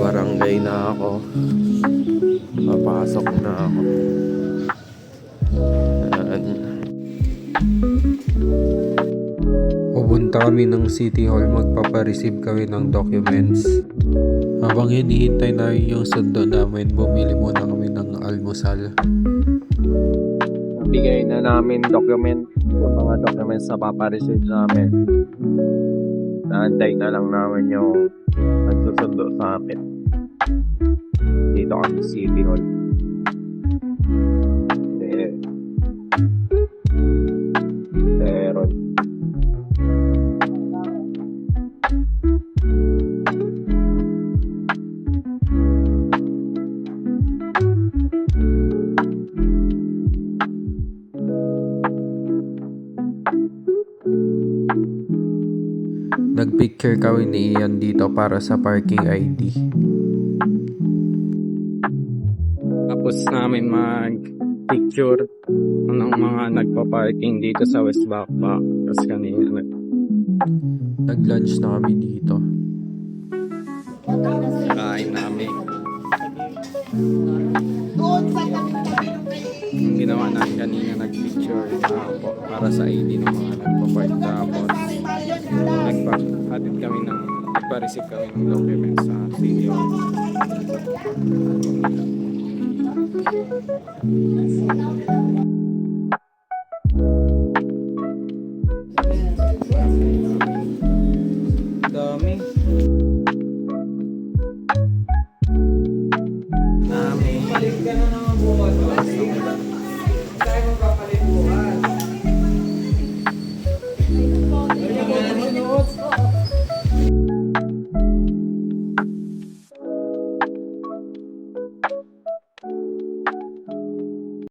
barangay na ako. Papasok na ako. Ayan. Pupunta kami ng City Hall, magpapareceive kami ng documents. Habang hinihintay namin yung sundo namin, bumili muna kami ng almusal. Nabigay na namin yung mga documents na papareceive namin. Naantay na lang namin yung nagsusundo sa amin. Dito kami sa City Hall. Meron. Nagpicture kami ni Ian dito para sa parking ID. Tapos namin mag-picture ng mga nagpa-parking dito sa West Backpack. Tapos kanina nag-lunch na kami dito. Kain namin. Yung ginawa namin kanina, nag-picture para sa ID ng mga nagpa-park. Tapos nagpa-receive kami ng documents sa City Hall. Dami. Palit ka na naman bukas. Tayo magpapalit bukas.